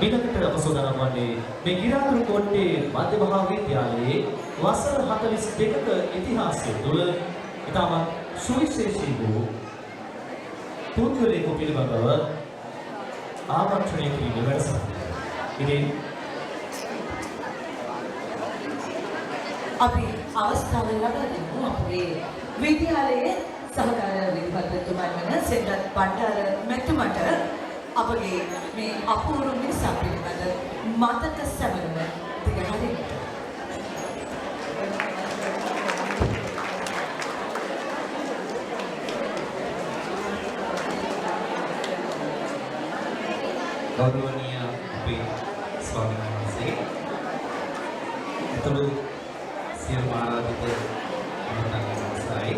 මිලකට අපසෝදන වන්නේ මේ ගිරාදුරු කොට්ටේ මධ්‍ය මහා විද්‍යාලයේ වසර 42ක ඉතිහාසය තුළ ඉතාමත් සුවිශේෂී වූ පුද්ගලයෙකු පිළිබඳව ආමන්ත්‍රණය කිරීමේ වැඩසටහන. ඉතින් අපි අවස්ථාව ලබා දෙමු අපේ විද්‍යාලයේ සහකාර විද්‍යාපතිතුමන් වන සෙන්රත් බණ්ඩාර මැතිතුමට අපගේ මේ අපූර්ව මිනිසා පිළිබඳ මතක සැමරුම දිගහරින්නට. ගෞරවනීය අපේ ස්වාමීන් වහන්සේ අතුළු සියලු ආරාධිත මහත්මයාණන්සයි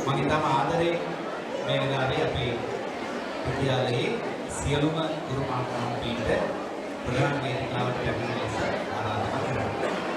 මම ඉතාම ආදරේ මේ වෙලාවේ අපේ විද්‍යාලයේ සියලුම ගුරු මාතාවන්ට ප්‍රධාන වේදිකාවට ලැබෙන ලෙස ආරාධනා කරනවා.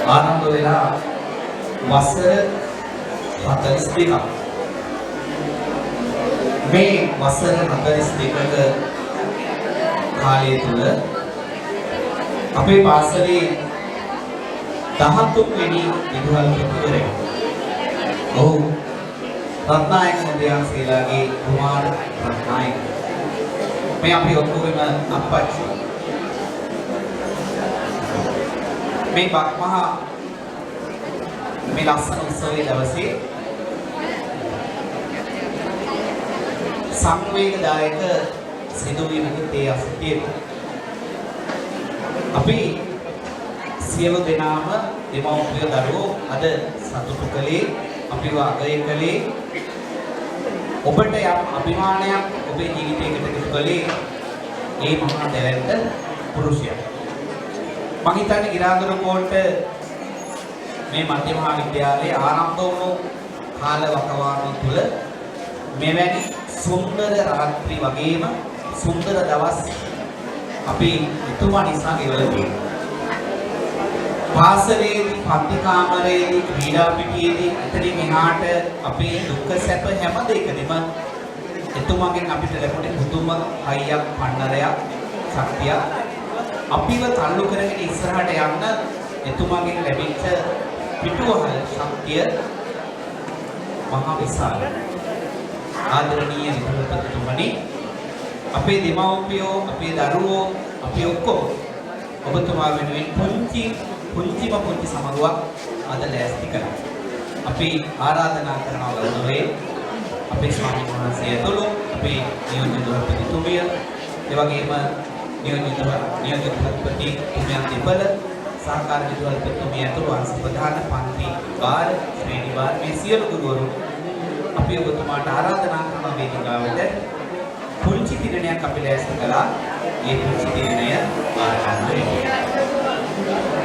ආරම්භ වෙලා වසර 42ක් මේ වසර 42ක කාලය තුල අපේ පාසලේ 13 වෙනි විදුහල්පතිවරයා ඔහු රත්නායක මුදියන්සේලාගේ කුමාර රත්නායක මේ අපි ඔක්කොගෙම අප්පච්චි මේ බක්මහා මේ ලස්සන උත්සවයේ දවසේ සංවේගදායක සිදුවීමකින් තේ අසතියෙ අපි සියලු දෙනාම දෙමව්පිය දරුවෝ අද සතුටු කළේ අපිව අගය කළේ ඔබට යම් අභිමානයක් ඔබේ ජීවිතයකට එකතු කළේ ඒ මහා දැවැන්ත පුරුෂයා. මම හිතන්නේ ගිරාදුරු කෝට්ට මේ මධ්‍ය මහා විද්‍යාලයේ ආරම්භ වුණු කාල වකවානුව තුළ මෙවැනි සුන්දර රාත්‍රී වගේම සුන්දර දවස් අපි එතුමා නිසා ගෙවලා තියෙනවා. පාසලේදී පන්ති කාමරයේදී ක්‍රීඩා පිටියේදී එතනින් එහාට අපේ දුක්ඛ සැප හැම දෙයකදීම එතුමාගෙන් අපිට ලැබුණේ පුදුම හයියක් පන්නරයක් ශක්තියක් අපිව තල්ලු කරගෙන ඉස්සරහට යන්න එතුමාගෙන් ලැබිච්ච පිටුවහල් ශක්තිය මහා විශාලයි. ආදරණීය විදුහල්පතිතුමනි, අපේ දෙමව්පියෝ, අපේ දරුවෝ, අපි ඔක්කොම ඔබතුමා වෙනුවෙන් පුංචි සමරුවක් අද ලෑස්ති කරා. අපි ආරාධනා කරනවා ගෞරවයෙන් අපේ ස්වාමීන් වහන්සේ ඇතුළු අපේ නියෝජ්‍ය විදුහල්පතිතුමිය, ඒ වගේම නියෝජිත විදුහල්පති තුමියන් දෙපළ සහකාර විදුහල්පතිතුමිය ඇතුළු අංශ ප්‍රධාන පන්ති භාර ශ්‍රේණි භාර මේ සියලු ගුරුවරු අපි ඔබතුමාට ආරාධනා කරන වේදිකාවට පුංචි තිරණයක් අපි ලෑස්ති කළා. ඒ පුංචි තිරණය ආරාධනා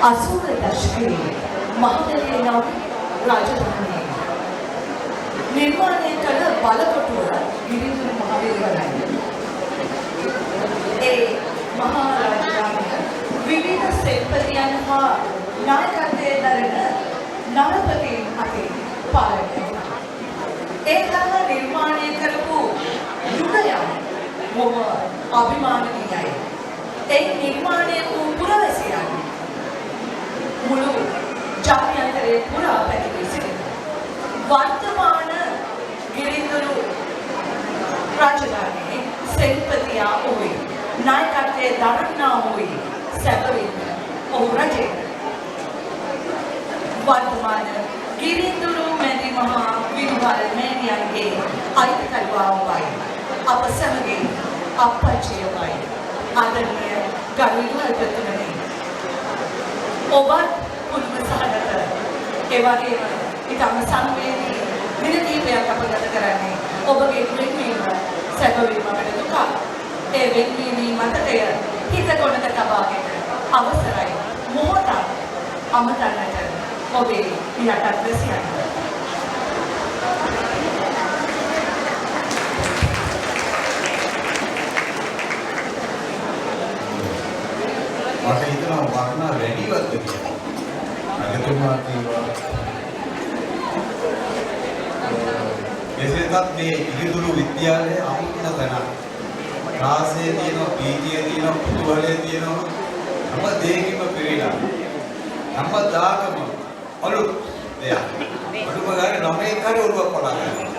80 දශකයේ මහදැලේ නම් රාජධානිය නිර්මාණය කළ බලකොටුව ගිරිදුරු මහවේවරයි. ඒ මහා රාජධානිය විවිධ සෙල්පතියන් හා නායකත්වයේ දරන නරපතීන් අතින් පාලනය වුණා. ඒ තරම නිර්මාණය කරපු යුගයක් මොම අභිමානනීයයි. ඒ නිර්මාණය වූ පුරවැසියන් මුළු ජාත්‍යන්තරයේ පුරා පැතිරී සිටිනවා. වර්තමාන ගිරිදුරු රාජධානියේ සෙල්පතියා වූයේ නායකත්වයේ දරන්නා වූයේ සැබවින්ම ඔහු රජේ. වර්තමාන ගිරිදුරු මැති මහා විදුහල් මෑණියන්ගේ අයිතිකරුවාවයි අප සමගින් අප්පච්චියමයි ආදරණීය ගරු විදුහල්පතිතුමනි. ඔබත් කුදුම සහගත ඒ වගේම ඉතාම සංවේදී දින කිහිපයක් අප ගත කරන්නේ ඔබගේ වෙන්වීම සැබවින්ම අපට දුකක්. ඒ වෙන්වීමේ මතකය හිත කොනක තබාගෙන අවසරයි මොහොතක් අමතන්නට ඔබේ යටත් වැසියන්. මට හිතෙනවා වර්ණා වැඩිවත්ද කියලා. අගතුමා කියනවා එසේත් මේ ඉහිදුරු විද්‍යාලයේ අමුතුම තැනක්. රාසයේ තියෙනවා, පීතියේ තියෙනවා, කුතුහලයේ තියෙනවා. හැම දෙයකින්ම පිරීලා. හැමදාකම අලුත් දෙයක්. අලුම ගානේ ළමයි කාරේ ඔළුවක් පලා ගන්නවා.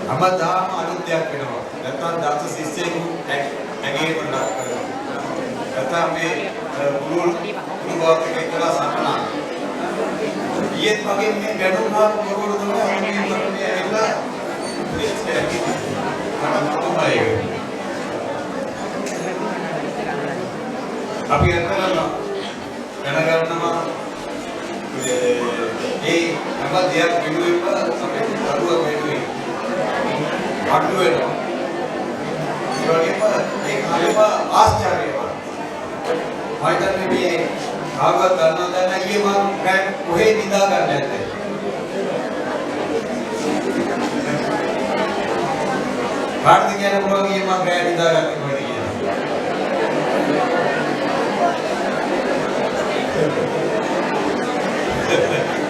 හැමදාම අලුත් දෙයක් වෙනවා. නැත්නම් දාස ශිෂ්‍යයෙකු ඇගේ වුණා. නැත්නම් මේ ගුරුවරයෙක් කියලා සම්පන්න. ඊයේත් වගේ මේ ගැටුම් හා ගුරුවරු දුන්නේ අපි මේ ඇවිල්ලා අපි අතනම දැනගන්නවා ඒ හැම දෙයක් වෙනුවෙම අපේ දරුවා වෙනුවෙන් අඩු වෙනවා. ඒ වගේම ඒක හරිම ආශ්චර්යවත්. මම හිතන්නේ මේ කාගවත් දන්නවද නැත්නම් ඊයේ මම කොහේ නිදා ගන්න නැද්ද? කාර්ද කියන පුළුවන් ඊයේ මම රෑ නිදා ගත්තේ කොහෙද කියලා.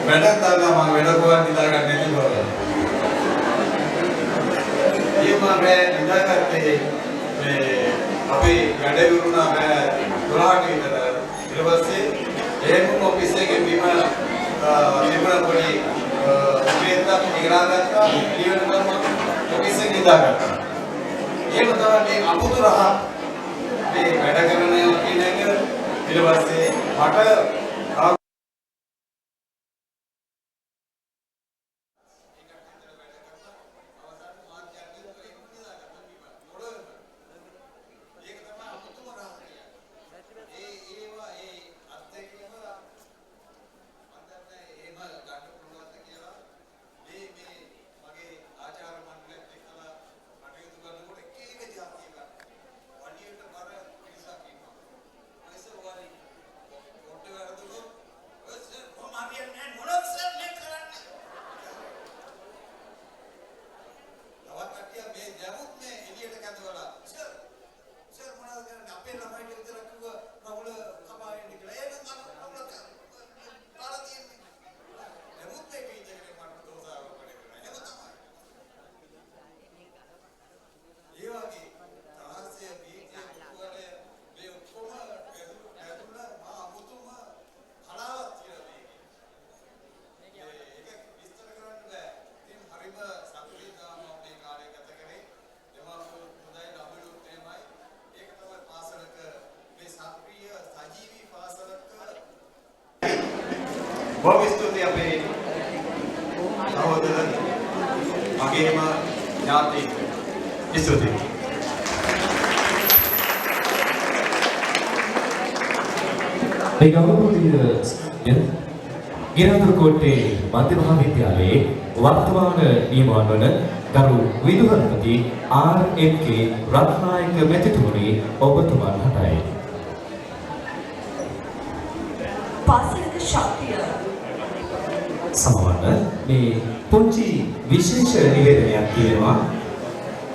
වැඩක් දාලා මම වැඩ කොහොමද නිදා ගන්න නැති බව. ඊයේ මම රෑ නිදා ගත්තේ මේ අපේ වැඩ විරුණා රෑ 12ට විතර. ඊට පස්සේ එහෙම ඔෆිස් එකේ බිම තිබුණ පොඩි උපේන්දක් ඉගලා ගත්තා. ඊළඟ මම ඔෆිස් එකේ නිදා ගත්තා. ඒක තමයි මේ අමුතු රහ මේ වැඩ කරන කියන එක. ඊට පස්සේ මට බොහොම ස්තුතියි අපේ සහෝදර මගේම ඥාතීන්. ස්තුතියි. මේ ගෞරවනීය ගිරාදුරුකෝට්ටේ මධ්‍ය මහාවිද්‍යාලයේ වර්තමාන නියමාන වන ගරු විදුහල්පති ආර්.එම්.කේ රත්නායක මැතිතුමනි ඔබතුමන් හටයි. පාසලක ශක්තිය සමවන්න මේ පුංචි විශේෂ නිවේදනයක් තියෙනවා